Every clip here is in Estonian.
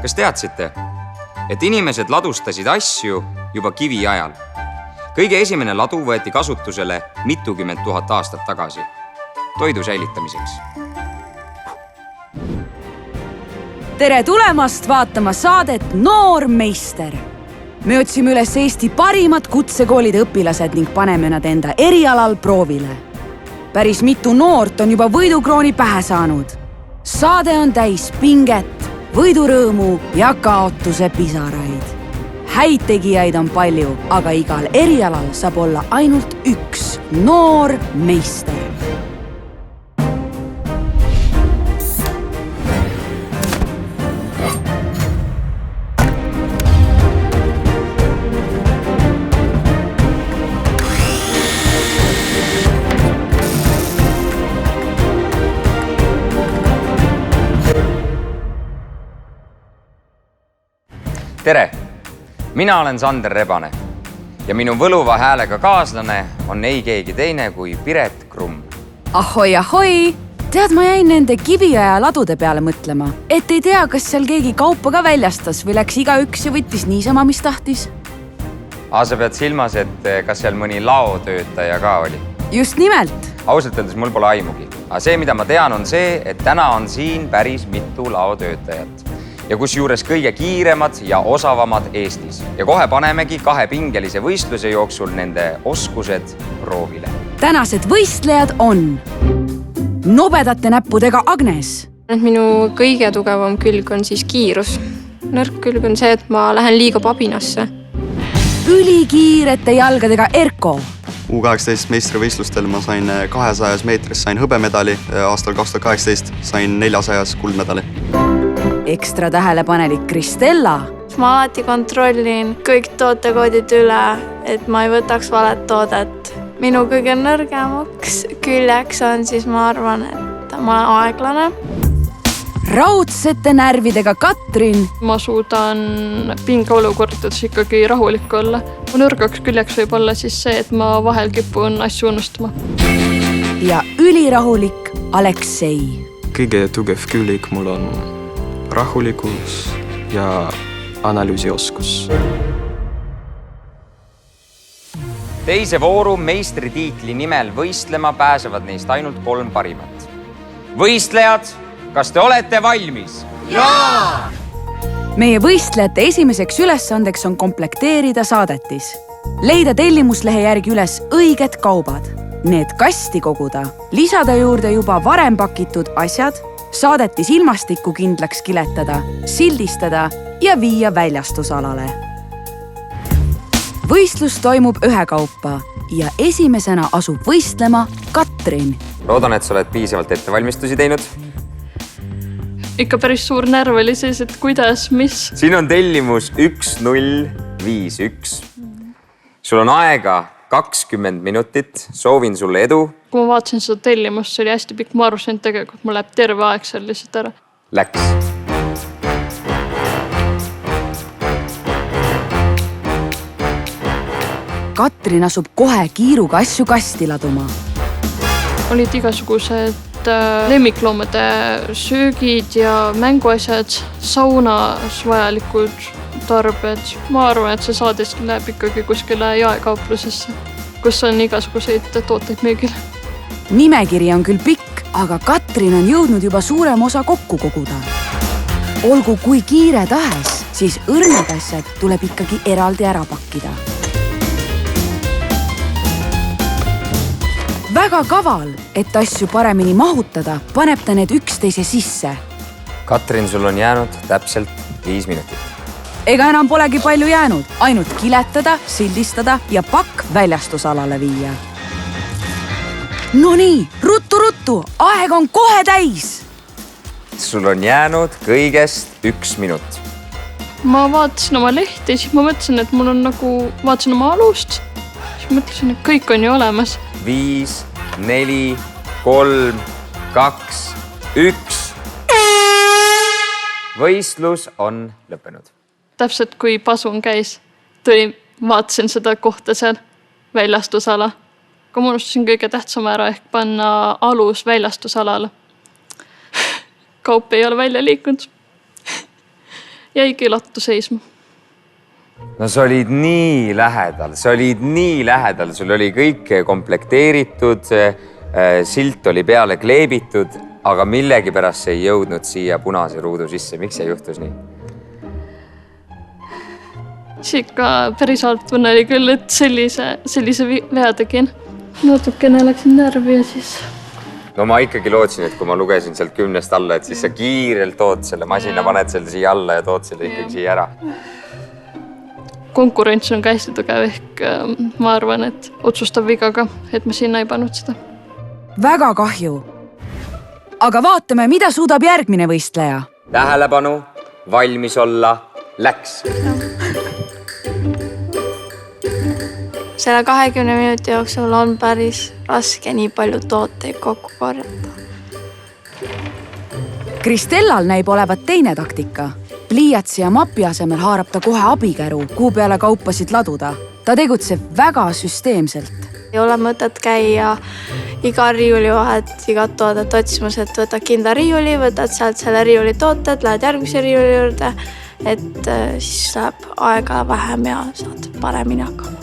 Kas teadsite, et inimesed ladustasid asju juba kivi ajal? Kõige esimene ladu võeti kasutusele mitukümmend tuhat aastat tagasi toidu säilitamiseks. Tere tulemast vaatama saadet Noor meister. Me otsime üles Eesti parimad kutsekoolide õpilased ning paneme nad enda erialal proovile. Päris mitu noort on juba võidukrooni pähe saanud. Saade on täis pinget, võidurõõmu ja kaotuse pisaraid. Häid tegijaid on palju, aga igal erialal saab olla ainult üks noor meister. Tere! Mina olen Sander Rebane ja minu võluva häälega kaaslane on ei keegi teine kui Piret Krumm. Ahoi! Tead, ma jäin nende kiviaja ladude peale mõtlema, et ei tea, kas seal keegi kaupa ka väljastas või läks igaüks ja võttis niisama, mis tahtis. Sa pead silmas, et kas seal mõni laotöötaja ka oli? Just nimelt! Ausalt öeldes mul pole aimugi. Aga see, mida ma tean, on see, et täna on siin päris mitu laotöötajat. Ja kus juures kõige kiiremad ja osavamad Eestis. Ja kohe panemegi 2 pingelise võistluse jooksul nende oskused proovile. Tänased võistlejad on nobedate näppudega Agnes. Minu kõige tugevam külg on siis kiirus. Nõrk külg on see, et ma lähen liiga pabinasse. Ülikiirete jalgadega Erko. U18 meistrivõistlustel ma sain 200 meetris sain hõbemedali, aastal 2018 sain 400 kuldmedali. Ekstra tähelepanelik Kristella. Ma alati kontrollin kõik tootekoodid üle, et ma ei võtaks valet toodet. Minu kõige nõrgemaks küljeks on siis ma arvan, et ma olen aeglane. Raudsete närvidega Katrin. Ma suudan pingeolukordades ikkagi rahulik olla. Mu nõrgaks küljeks võib olla siis see, et ma vahel kipun asju unustama. Ja ülirahulik Aleksei. Kõige tugev külg mul on rahulikus ja analüüsioskus. Teise vooru meistritiitli nimel võistlema pääsevad neist ainult 3 parimat. Võistlejad, kas te olete valmis? Jaa! Meie võistlejate esimeseks ülesandeks on komplekteerida saadetis. Leida tellimuslehe järgi üles õiged kaubad. Need kasti koguda, lisada juurde juba varem pakitud asjad, saadetis ilmastikku kindlaks kiletada, sildistada ja viia väljastusalale. Võistlus toimub ühekaupa ja esimesena asub võistlema Katrin. Loodan, et sa oled piisavalt ettevalmistusi teinud. Ikka päris suur närv oli siis, et kuidas, mis? Siin on tellimus 1051. Sul on aega 20 minutit. Soovin sulle edu. Kui ma vaatasin seda tellimust, see oli hästi pikk. Ma arvasin, et tegelikult mul läheb terve aeg seal lihtsalt ära. Läks. Katrin asub kohe kiiruga asju kasti laduma. Olid igasugused lemmikloomade söögid ja mänguasjad, saunas vajalikud tarbed. Ma arvan, et see saades läheb ikkagi kuskile jaekauplusesse, kus on igasuguseid tooteid müügil. Nimekiri on küll pikk, aga Katrin on jõudnud juba suurem osa kokku koguda. Olgu kui kiire tahes, siis õrnad asjad tuleb ikkagi eraldi ära pakkida. Väga kaval, et asju paremini mahutada, paneb ta need üksteise sisse. Katrin, sul on jäänud täpselt 5 minutit. Ega enam polegi palju jäänud, ainult kiletada, sildistada ja pakk väljastusalale viia. No nii, ruttu, aeg on kohe täis. Sul on jäänud kõigest 1 minut. Ma vaatasin oma lehti, siis ma mõtlesin, et mul on vaatasin oma alust. Siis mõtlesin, et kõik on ju olemas. 5, 4, 3, 2, 1. Võistlus on lõppenud. Täpselt kui pasun käis, vaatasin seda kohta seal, väljastusala. Kui ma unustasin kõige tähtsama ära ehk panna alus väljastusalale. Kaup ei ole välja liikunud. jäigi lattu seisma. No sa olid nii lähedal, sul oli kõik komplekteeritud, silt oli peale kleebitud, aga millegipärast see ei jõudnud siia punase ruudu sisse. Miks see juhtus nii? See ikka päris halb tunne oli küll, et sellise vea tegin. Natukene läksin närvi ja siis... No ma ikkagi lootsin, et kui ma lugesin sealt 10 alla, et siis sa kiirelt tood selle masina, paned selle siia alla ja tood selle ikkagi siia ära. Konkurents on ka hästi tugev ehk ma arvan, et otsustav vigaga, et ma sinna ei pannud seda. Väga kahju. Aga vaatame, mida suudab järgmine võistleja. Tähelepanu, valmis olla, läks. Selle 20 minuti jooksul on päris raske nii palju tooteid kokku korjata. Kristellal näib olevat teine taktika. Pliiatsi ja mapi asemel haarab ta kohe abikäru, kuhu peale kaupasid laduda. Ta tegutseb väga süsteemselt. Ei ole mõtet käia iga riiuli vahet, igat toodet otsimus, et võtad kindla riiuli, võtad sealt selle riiuli tooted, lähed järgmise riiuli juurde, et siis läheb aega vähem ja saad paremini hakkama.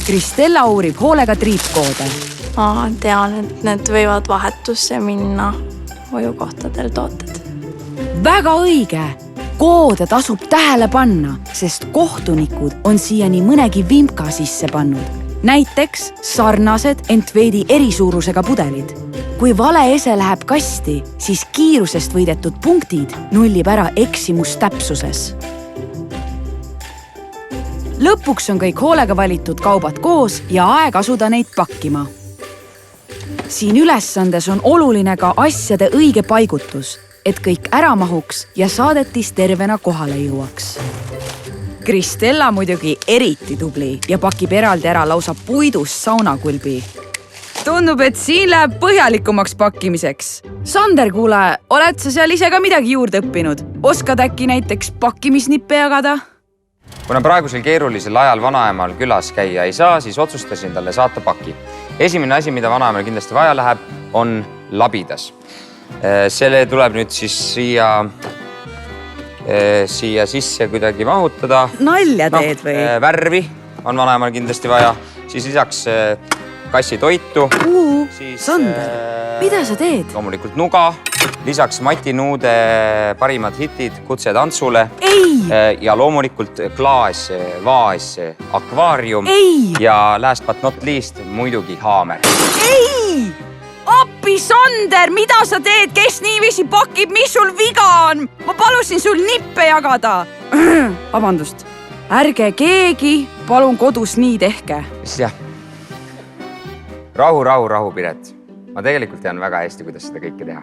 Kristella uurib hoolega triipkoode. Ma tean, et need võivad vahetusse minna hoiukohtadel tooted. Väga õige! Koode tasub tähele panna, sest kohtunikud on siiani mõnegi vimka sisse pannud. Näiteks sarnased, ent veidi erisuurusega pudelid. Kui vale ese läheb kasti, siis kiirusest võidetud punktid nullib ära eksimus täpsuses. Lõpuks on kõik hoolega valitud kaubad koos ja aeg asuda neid pakkima. Siin ülesandes on oluline ka asjade õige paigutus, et kõik ära mahuks ja saadetis tervena kohale jõuaks. Kristella muidugi eriti tubli ja pakib eraldi ära lausa puidust saunakulbi. Tundub, et siin läheb põhjalikumaks pakkimiseks. Sander, kuule, oled sa seal ise ka midagi juurde õppinud? Oskad äkki näiteks pakkimisnippe jagada? Kuna praegusel keerulisel ajal vanaemal külas käia ei saa, siis otsustasin talle saata paki. Esimene asi, mida vanaemal kindlasti vaja läheb, on labidas. Selle tuleb nüüd siis siia sisse kuidagi mahutada. Nalja teed või? Värvi on vanaemal kindlasti vaja. Siis lisaks kassi toitu. Sander, mida sa teed? Loomulikult nuga. Lisaks Mati Nuude parimad hitid Kutse tantsule. Ja loomulikult klaas, vaas, akvaarium. Ja last but not least muidugi haamer. Appi, Sander, mida sa teed? Kes niiviisi pakib? Mis sul viga on? Ma palusin sul nippe jagada. Vabandust. Ärge keegi, palun kodus nii tehke. Jah. Rahu, Piret. Ma tegelikult tean väga hästi, kuidas seda kõike teha.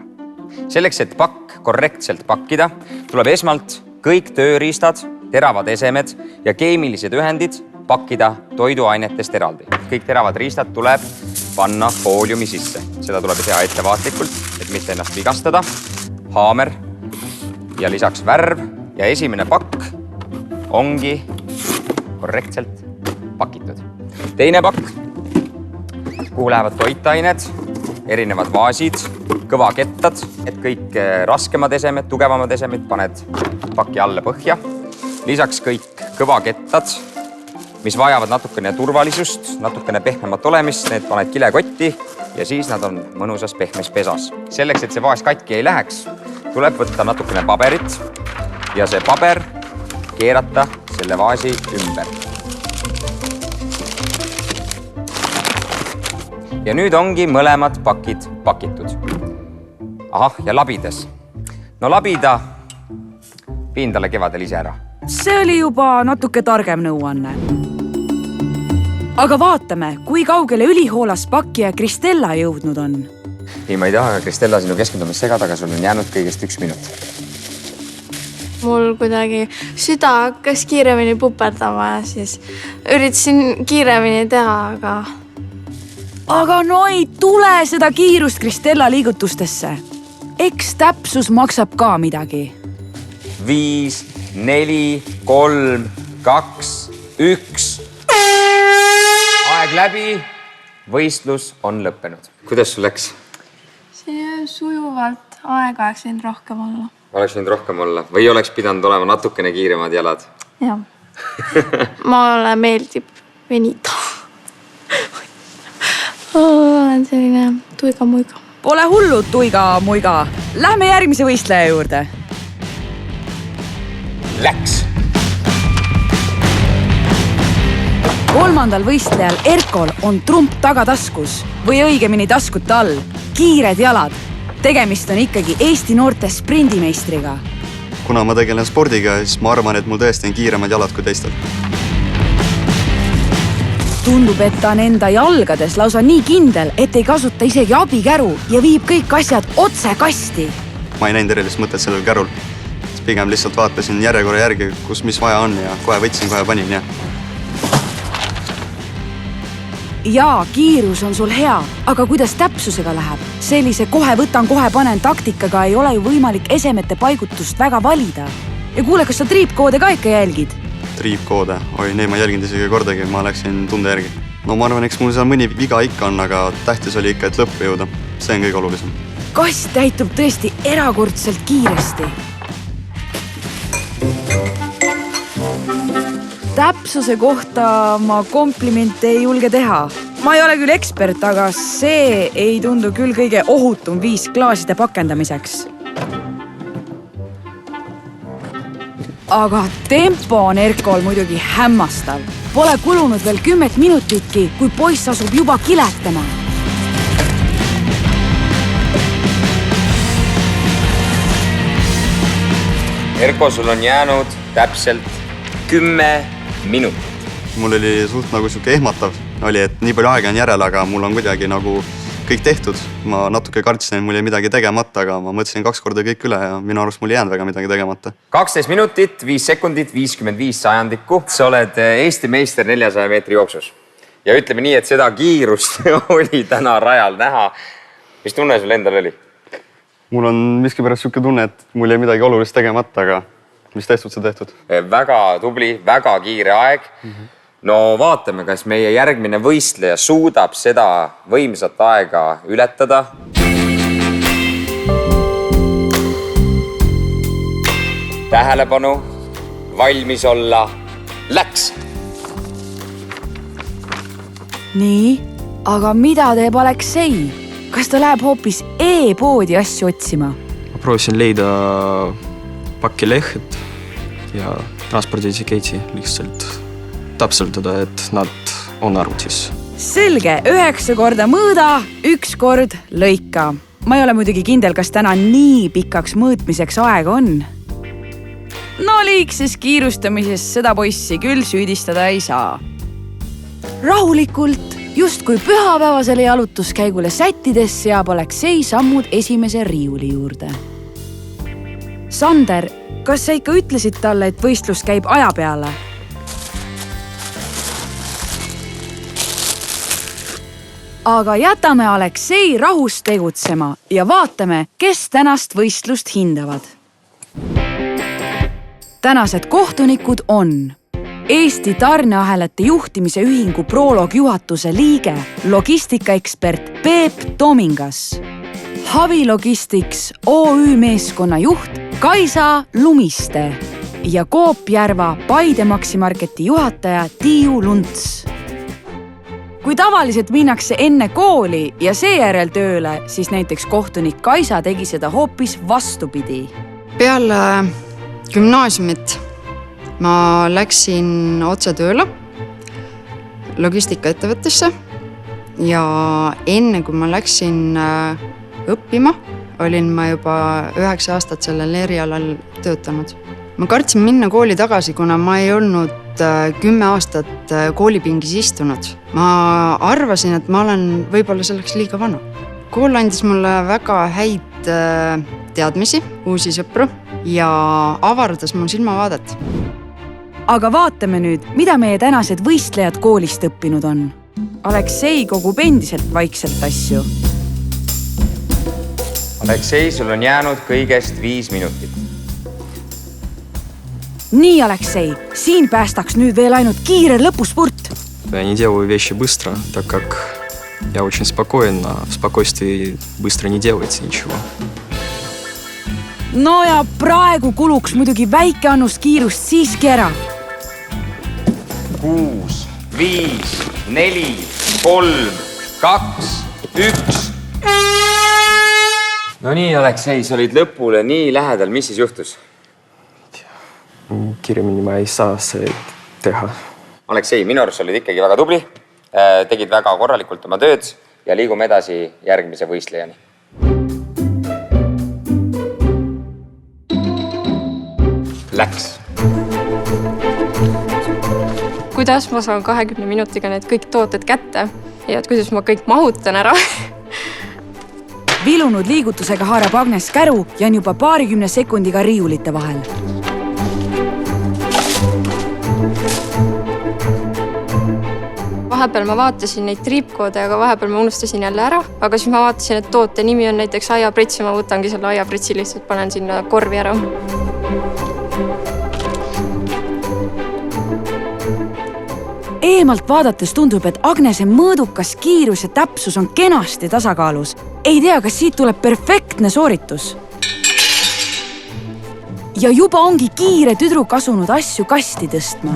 Selleks, et pakk korrektselt pakkida, tuleb esmalt kõik tööriistad, teravad esemed ja keemilised ühendid pakkida toiduainetest eraldi. Kõik teravad riistad tuleb panna fooliumi sisse. Seda tuleb teha ettevaatlikult, et mitte ennast vigastada. Haamer ja lisaks värv ja esimene pakk ongi korrektselt pakitud. Teine pakk, kuhu lähevad toitained, erinevad vaasid, kõvakettad, et kõik raskemad esemed, tugevamad esemed paned paki alla põhja. Lisaks kõik kõvakettad, mis vajavad natukene turvalisust, natukene pehmemat olemist, need paned kilekotti ja siis nad on mõnusas pehmes pesas. Selleks, et see vaas katki ei läheks, tuleb võtta natukene paberit ja see paber keerata selle vaasi ümber. Ja nüüd ongi mõlemad pakid pakitud. Ahah, ja labidas. No labida piin talle kevadel ise ära. See oli juba natuke targem nõuanne. Aga vaatame, kui kaugele ülihoolas pakkija Kristella jõudnud on. Ei, ma ei taha, Kristella, sinu keskendumist segada, aga sul on jäänud kõigest 1 minut. Mul kuidagi süda hakkas kiiremini puperdama ja siis üritasin kiiremini teha, Aga no ei tule seda kiirust Kristella liigutustesse. Eks täpsus maksab ka midagi. 5, 4, 3, 2, 1. Aeg läbi. Võistlus on lõppenud. Kuidas sul läks? See sujuvalt. aega oleks võinud rohkem olla. Oleks võinud rohkem olla või oleks pidanud olema natukene kiiremad jalad? Jah. Mulle meeldib venida. Olen selline tuiga-muiga. Pole hullu, tuiga-muiga. Lähme järgmise võistleja juurde. Läks! Kolmandal võistlejal Erkol on trump tagataskus või õigemini taskute all. Kiired jalad. Tegemist on ikkagi Eesti noorte sprindimeistriga. Kuna ma tegelen spordiga, siis ma arvan, et mul tõesti on kiiremad jalad kui teistel. Tundub, et ta on enda jalgades lausa nii kindel, et ei kasuta isegi abikäru ja viib kõik asjad otse kasti. Ma ei näinud erilist mõtet sellel kärul. Pigem lihtsalt vaatasin järjekorra järgi, kus mis vaja on ja kohe võtsin, kohe panin ja... Jaa, kiirus on sul hea, aga kuidas täpsusega läheb? Sellise kohe võtan, kohe panen taktikaga ei ole ju võimalik esemete paigutust väga valida. Ja kuule, kas sa triipkoode ka ikka jälgid? Triipkoode? Oi, neid ma jälginud isegi kordagi, ma läksin tunde järgi. No ma arvan, eks mul seal mõni viga ikka on, aga tähtis oli ikka, et lõppu jõuda. See on kõige olulisem. Kast täitub tõesti erakordselt kiiresti. Täpsuse kohta ma komplimente ei julge teha. Ma ei ole küll ekspert, aga see ei tundu küll kõige ohutum viis klaaside pakendamiseks. Aga tempo on Erkol muidugi hämmastav. Pole kulunud veel 10 minutitki, kui poiss asub juba kiletama. Erko, sul on jäänud täpselt 10 minutit. Mul oli suht nagu siuke ehmatav oli, et nii palju aega on järel, aga mul on kuidagi nagu kõik tehtud. Ma natuke kartsin, et mul jäi midagi tegemata, aga ma mõtlesin 2 korda kõik üle ja minu arust mul ei jäänud väga midagi tegemata. 12 minutit, 5 sekundit, 55 sajandikku. Sa oled Eesti meister 400 meetri jooksus. Ja ütleme nii, et seda kiirust oli täna rajal näha. Mis tunne sul endal oli? Mul on miskipärast siuke tunne, et mul jäi midagi olulist tegemata, aga mis tehtud, see tehtud? Väga tubli, väga kiire aeg. No vaatame, kas meie järgmine võistleja suudab seda võimsat aega ületada. Tähelepanu, valmis olla, läks! Nii, aga mida teeb Aleksei? Kas ta läheb hoopis e-poodi asju otsima? Ma proovisin leida pakilehed ja transpordietikeeti lihtsalt täpseltada, et nad on arvutis. Selge, 9 korda mõõda, 1 kord lõika. Ma ei ole muidugi kindel, kas täna nii pikaks mõõtmiseks aega on. No liigses kiirustamises seda poissi küll süüdistada ei saa. Rahulikult, just kui pühapäevasele jalutuskäigule sättides seab Aleksei sammud esimese riiuli juurde. Sander, kas sa ikka ütlesid talle, et võistlus käib aja peale? Aga jätame Aleksei rahus tegutsema ja vaatame, kes tänast võistlust hindavad. Tänased kohtunikud on Eesti tarneahelate juhtimise ühingu Prolog juhatuse liige, logistikaekspert Peep Tomingas, Havi Logistics OÜ meeskonna juht Kaisa Lumiste ja Koopjärva Paide Maximarketi juhataja Tiiu Lunts. Kui tavaliselt minnakse enne kooli ja seejärel tööle, siis näiteks kohtunik Kaisa tegi seda hoopis vastupidi. Peale gümnaasiumit ma läksin otse tööle logistikaettevõttesse ja enne kui ma läksin õppima, olin ma juba 9 aastat sellel erialal töötanud. Ma kartsin minna kooli tagasi, kuna ma ei olnud 10 aastat koolipingis istunud. Ma arvasin, et ma olen võib-olla selleks liiga vana. Kool andis mulle väga häid teadmisi, uusi sõpru ja avardas mu silmavaadet. Aga vaatame nüüd, mida meie tänased võistlejad koolist õppinud on. Aleksei kogub endiselt vaikselt asju. Aleksei, sul on jäänud kõigest 5 minutit. Nii, Aleksei, siin päästaks nüüd veel ainult kiire lõpuspurt. Я не делаю вещи быстро, так как я очень спокоен, а в спокойствии быстро не делается ничего. no ja praegu kuluks muidugi väike annus kiirust siiski ära. 6, 5, 4, 3, 2, 1. No nii, Aleksei, sa olid lõpule nii lähedal. Mis siis juhtus? Kiiremini ma ei saa see teha. Aleksei, minu arust olid ikkagi väga tubli. Tegid väga korralikult oma tööd ja liigume edasi järgmise võistlejani. Läks. Kuidas ma saan 20 minutiga need kõik tooted kätte ja kuidas ma kõik mahutan ära? Vilunud liigutusega haarab Agnes käru ja on juba 20 sekundiga riiulite vahel. Vahepeal ma vaatasin neid triipkoode, aga vahepeal ma unustasin jälle ära. Aga siis ma vaatasin, et toote nimi on näiteks aiaprits ja ma võtangi selle aiapritsi lihtsalt panen sinna korvi ära. Eemalt vaadates tundub, et Agnese mõõdukas kiirus ja täpsus on kenasti tasakaalus. Ei tea, kas siit tuleb perfektne sooritus. Ja juba ongi kiire tüdruk asunud asju kasti tõstma.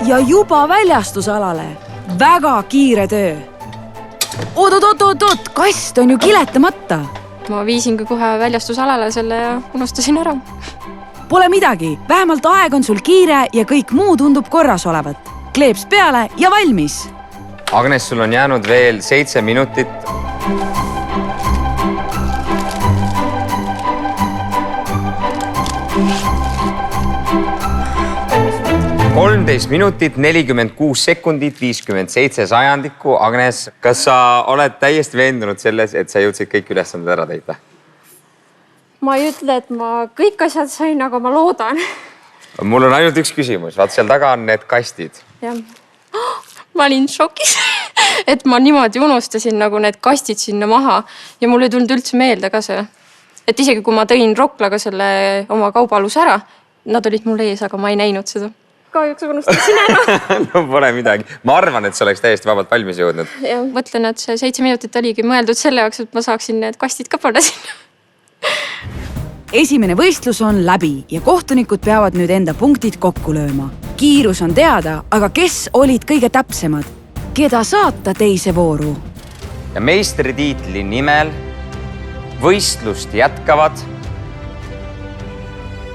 Ja juba väljastusalale. Väga kiire töö. Oot, kast on ju kiletamata. Ma viisingi kohe väljastusalale selle ja unustasin ära. Pole midagi, vähemalt aeg on sul kiire ja kõik muu tundub korras olevat. Kleeps peale ja valmis. Agnes, sul on jäänud veel 7 minutit. 13 minutit, 46 sekundit, 57 sajandikku. Agnes, kas sa oled täiesti veendunud selles, et sa jõudsid kõik ülesanded ära täita? Ma ei ütle, et ma kõik asjad sain, aga ma loodan. Mul on ainult üks küsimus. Vaat seal taga on need kastid. Ja. Ma olin šokis, et ma niimoodi unustasin nagu need kastid sinna maha ja mul ei tulnud üldse meelde ka see. Et isegi kui ma tõin Roklaga selle oma kaubaaluse ära, nad olid mul ees, aga ma ei näinud seda. Kahjuks unustasin ära. No pole midagi. Ma arvan, et see oleks täiesti vabalt valmis jõudnud. Ja mõtlen, et see 7 minutit oligi mõeldud selle jaoks, et ma saaksin need kastid ka panna sinna. Esimene võistlus on läbi ja kohtunikud peavad nüüd enda punktid kokku lööma. Kiirus on teada, aga kes olid kõige täpsemad? Keda saata teise vooru? Ja meistritiitli nimel võistlust jätkavad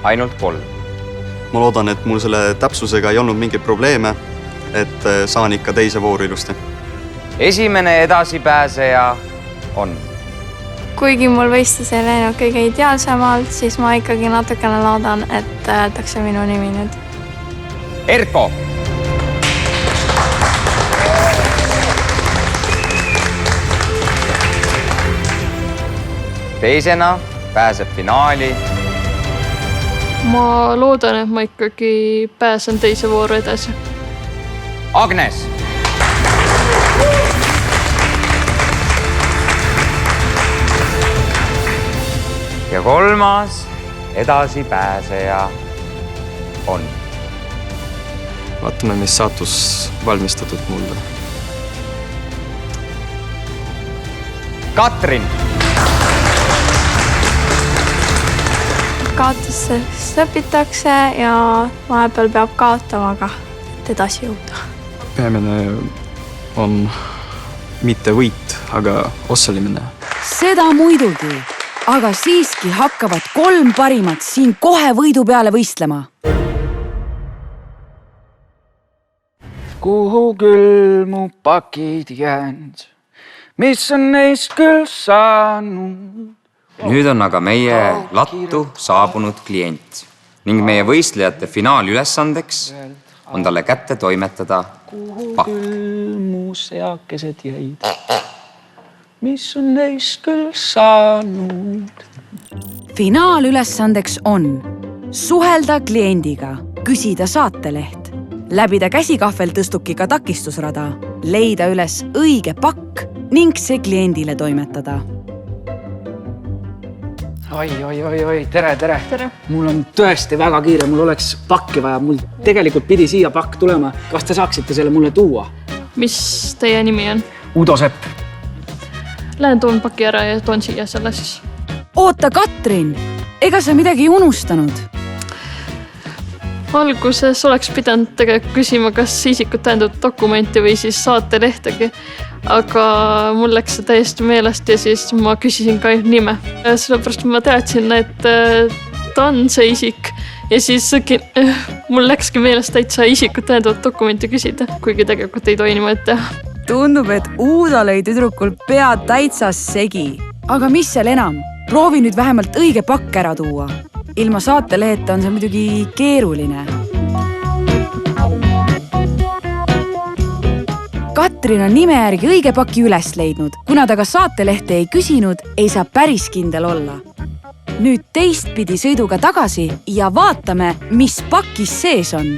ainult 3. Ma loodan, et mul selle täpsusega ei olnud mingeid probleeme, et saan ikka teise vooru ilusti. Esimene edasipääseja on. Kuigi mul võistlus ei läinud kõige ideaalsemalt, siis ma ikkagi natukene loodan, et öeldakse minu nimi nüüd. Erko! Teisena pääseb finaali. Ma loodan, et ma ikkagi pääsen teise vooru edasi. Agnes! Ja 3. edasipääseja on. Vaatame, mis saatus valmistatud mulle. Katrin! Kaotusest õpitakse ja vahepeal peab kaotama ka, et edasi jõuda. Peamine on mitte võit, aga osalemine. Seda muidugi, aga siiski hakkavad 3 parimat siin kohe võidu peale võistlema. Kuhu küll mu pakid jäänud, mis on neist küll saanud? Nüüd on aga meie lattu saabunud klient ning meie võistlejate finaalülesandeks on talle kätte toimetada pakk. Küll mu seakesed jäid, mis on neist küll saanud? Finaalülesandeks on suhelda kliendiga, küsida saateleht, läbida käsikahvel tõstukiga takistusrada, leida üles õige pakk ning see kliendile toimetada. oi, tere. Tere. Mul on tõesti väga kiire, mul oleks pakki vaja, mul tegelikult pidi siia pakk tulema. Kas te saaksite selle mulle tuua? Mis teie nimi on? Udo Sepp. Lähen toon paki ära ja toon siia selle siis. oota, Katrin, ega sa midagi ei unustanud? Alguses oleks pidanud tegelikult küsima, kas isikut tähendab dokumenti või siis saatelehtegi. Aga mul läks see täiesti meelest ja siis ma küsisin ka nime. Sellepärast ma teadsin, et ta on see isik. Ja siis mul läkski meelest täitsa isikut tähendavat dokumenti küsida, kuigi tegelikult ei tohi niimoodi teha. Tundub, et Uudo lõi tüdrukul pead täitsa segi. Aga mis seal enam? Proovi nüüd vähemalt õige pakk ära tuua. Ilma saateleheta on see muidugi keeruline. Katrin on nime järgi õige paki üles leidnud. Kuna ta ka saatelehte ei küsinud, ei saa päris kindel olla. Nüüd teistpidi sõiduga tagasi ja vaatame, mis pakis sees on.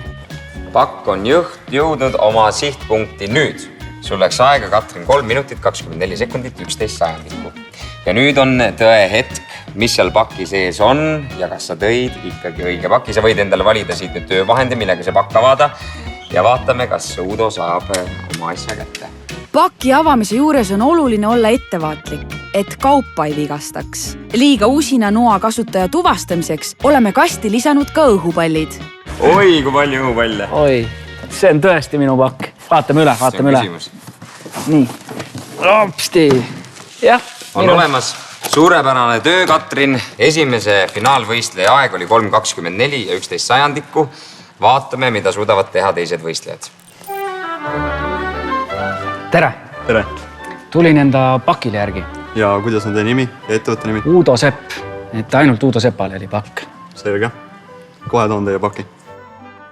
Pakk on jõudnud oma sihtpunkti nüüd. Sul läks aega, Katrin, 3 minutit, 24 sekundit, 11 sajandikku. Ja nüüd on tõe hetk, mis seal paki sees on ja kas sa tõid ikkagi õige paki. Sa võid endale valida siit nüüd töövahendi, millega see pakk avada ja vaatame, kas Uudo saab oma asja kätte. Paki avamise juures on oluline olla ettevaatlik, et kaupa ei vigastaks. Liiga usina noa kasutaja tuvastamiseks oleme kasti lisanud ka õhupallid. Oi, kui palju õhupalle. Oi, see on tõesti minu pakk. Vaatame üle. Nii. Lopsti. Jah. On olemas suurepärane töö, Katrin. Esimese finaalvõistleja aeg oli 3.24 ja 11 sajandikku. Vaatame, mida suudavad teha teised võistlejad. Tere. Tulin enda pakile järgi. Ja kuidas on teie nimi ja ettevõtte nimi? Udo Sepp. Et ainult Udo Sepal oli pakk. Selge. Kohe toon teie paki.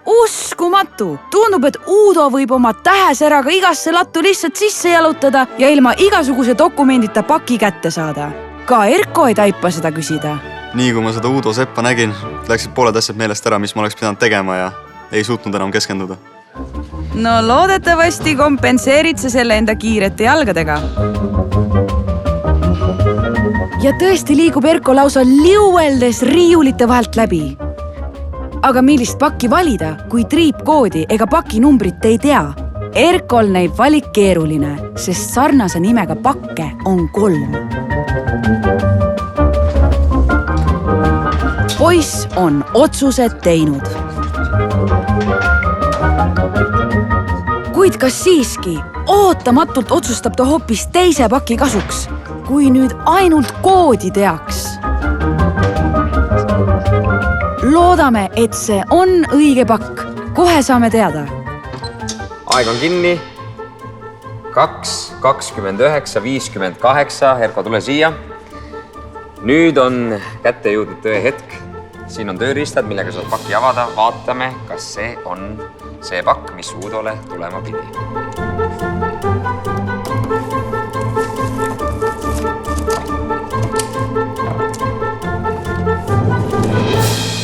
Uskumatu! Tundub, et Uudo võib oma tähesäraga igasse lattu lihtsalt sisse jalutada ja ilma igasuguse dokumendita paki kätte saada. Ka Erko ei taipa seda küsida. Nii kui ma seda Udo Seppa nägin, läksid pooled asjad meelest ära, mis ma oleks pidanud tegema ja ei suutnud enam keskenduda. No loodetavasti kompenseerid sa selle enda kiirete jalgadega. Ja tõesti liigub Erko lausa liueldes riiulite vahelt läbi. Aga millist pakki valida, kui triipkoodi ega paki numbrit ei tea? Erkol näib valik keeruline, sest sarnase nimega pakke on 3. Poiss on otsused teinud. Kuid kas siiski ootamatult otsustab ta hoopis teise paki kasuks, kui nüüd ainult koodi teaks? Loodame, et see on õige pakk. Kohe saame teada. Aeg on kinni. 2.29.58. Erko, tule siia. Nüüd on kätte jõudnud töö hetk. Siin on tööriistad, millega saad pakki avada. Vaatame, kas see on see pakk, mis Uudole tulema pidi.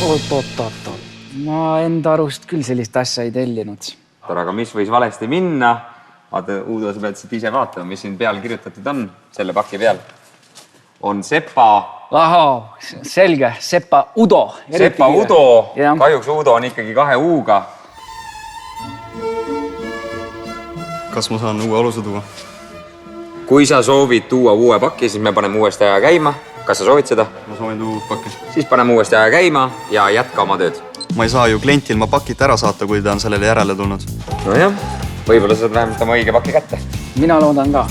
Oot. Ma enda arust küll sellist asja ei tellinud. Aga mis võis valesti minna? Vaata, Uudo, sa pead siit ise vaatama, mis siin peal kirjutatud on, selle paki peal. On Sepa... Ahaa, selge. Sepa Udo. Sepa Udo. Kahjuks Uudo on ikkagi 2 U-ga. Kas ma saan uue aluse tuua? Kui sa soovid tuua uue paki, siis me paneme uuesti aja käima. Kas sa soovid seda? Ma soovin tuua pakki. Siis paneme uuesti aja käima ja jätka oma tööd. Ma ei saa ju klienti ilma pakit ära saata, kui ta on sellele järele tulnud. No jah, võib-olla saad vähemalt oma õige paki kätte. Mina loodan ka.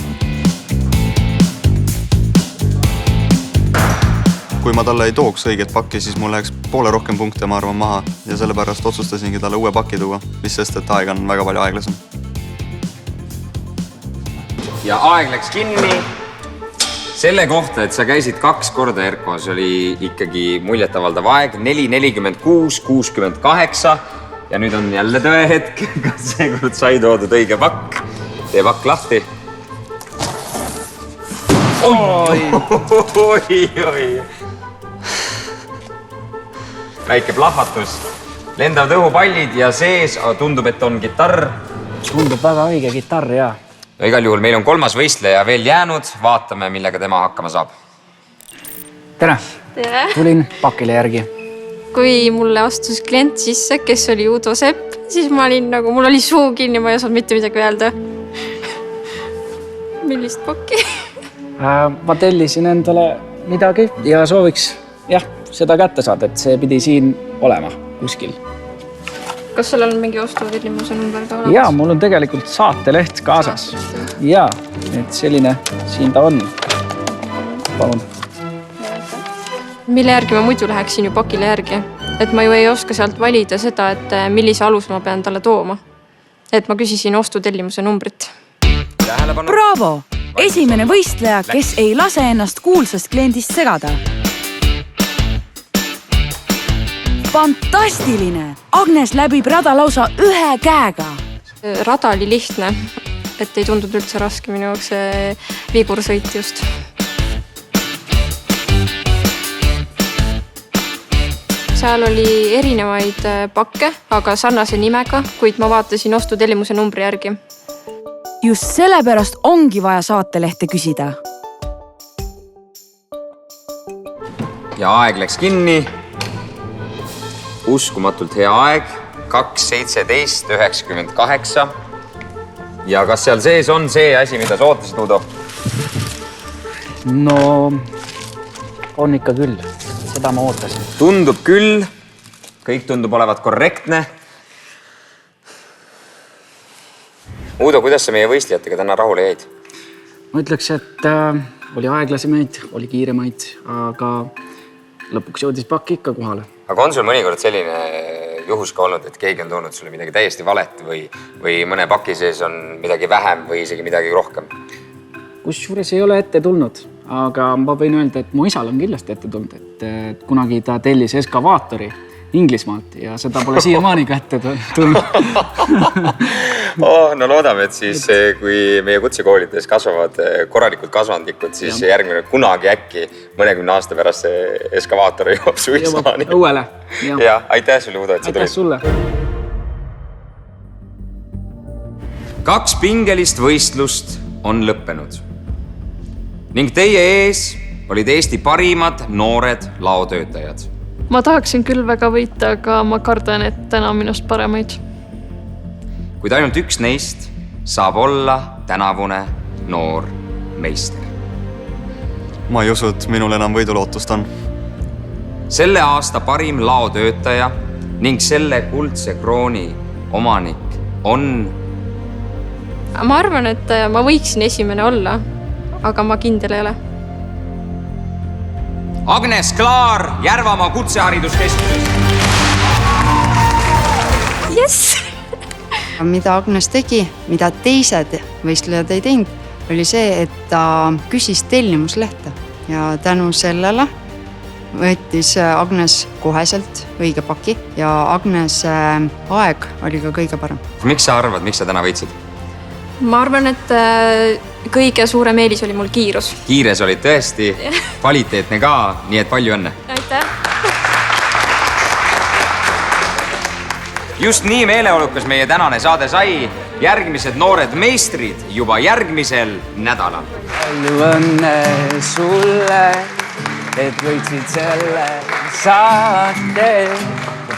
Kui ma talle ei tooks õiget pakki, siis mul läheks poole rohkem punkte, ma arvan, maha. Ja sellepärast otsustasingi talle uue paki tuua, mis sest, et aeg on väga palju aeglasem. Ja aeg läks kinni. Selle kohta, et sa käisid 2 korda, Erko, see oli ikkagi muljetavaldav aeg. 4.46, 68 ja nüüd on jälle tõe hetk. Kas seekord sai toodud õige pakk? Tee pakk lahti. Oi. Väike plahvatus. Lendavad õhupallid ja sees tundub, et on kitarr. Tundub väga õige kitarr, jaa. No igal juhul meil on 3. võistleja veel jäänud. Vaatame, millega tema hakkama saab. Tere! tere! tulin pakile järgi. Kui mulle astus klient sisse, kes oli Udo Sepp, siis ma olin nagu, mul oli suu kinni, ma ei osanud mitte midagi öelda. Millist pakki? Ma tellisin endale midagi ja sooviks seda kätte saada, et see pidi siin olema kuskil. Kas sul on mingi ostutellimuse number ka olemas? Jaa, mul on tegelikult saateleht kaasas. Jaa, et selline siin ta on. Palun. Mille järgi ma muidu läheksin ju pakile järgi? Et ma ju ei oska sealt valida seda, et millise alus ma pean talle tooma. Et ma küsisin ostutellimuse numbrit. Bravo! Esimene võistleja, kes ei lase ennast kuulsast kliendist segada. Fantastiline! Agnes läbib rada lausa ühe käega. Rada oli lihtne, et ei tundunud üldse raske minu jaoks vigursõit just. Seal oli erinevaid pakke, aga sarnase nimega, kuid ma vaatasin ostutellimuse numbri järgi. Just sellepärast ongi vaja saatelehte küsida. Ja aeg läks kinni. Uskumatult hea aeg. 2.17.98. Ja kas seal sees on see asi, mida sa ootasid, Udo? No, on ikka küll. Seda ma ootasin. Tundub küll. Kõik tundub olevat korrektne. Udo, kuidas sa meie võistlejatega täna rahule jäid? Ma ütleks, et oli aeglasemaid, oli kiiremaid, aga lõpuks jõudis pakk ikka kohale. Aga on sul mõnikord selline juhus ka olnud, et keegi on toonud sulle midagi täiesti valet või mõne paki sees on midagi vähem või isegi midagi rohkem? Kusjuures ei ole ette tulnud, aga ma võin öelda, et mu isal on kindlasti ette tulnud, et kunagi ta tellis eskavaatori Inglismaalt ja seda pole siiamaani kätte tulnud. No loodame, et siis kui meie kutsekoolides kasvavad korralikud kasvandikud, siis järgmine kunagi äkki mõnekümne aasta pärast see eskavaator jõuab su isani. Õuele. Ja, aitäh sulle, Udo, et sa tulid. Aitäh sulle. 2 pingelist võistlust on lõppenud. Ning teie ees olid Eesti parimad noored laotöötajad. Ma tahaksin küll väga võita, aga ma kardan, et täna minust paremaid. Kuid ainult üks neist saab olla tänavune noor meister. Ma ei usu, et minul enam võidulootust on. Selle aasta parim laotöötaja ning selle kuldse krooni omanik on... Ma arvan, et ma võiksin esimene olla, aga ma kindel ei ole. Agnes Klaar Järvamaa kutsehariduskeskusest. Yes! Mida Agnes tegi, mida teised võistlejad ei teinud, oli see, et ta küsis tellimuslehte ja tänu sellele võttis Agnes koheselt õige paki ja Agnese aeg oli ka kõige parem. Miks sa arvad, miks sa täna võitsid? Ma arvan, et kõige suurem eelis oli mul kiirus. Kiires olid tõesti, kvaliteetne ka, nii et palju õnne. Aitäh! Just nii meeleolukas meie tänane saade sai. Järgmised noored meistrid juba järgmisel nädalal. Palju õnne sulle, et võitsid selle saate.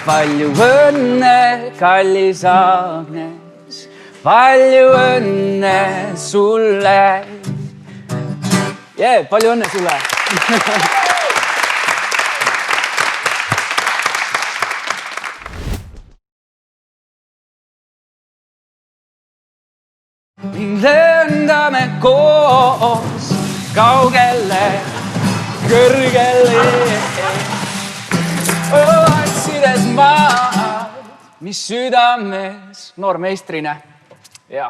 Palju õnne, kallis Agnes. Palju õnne sulle. Palju õnne sulle. Lendame koos kaugele, kõrgele. Otsides maad, mis südames noormeistrine. Ja.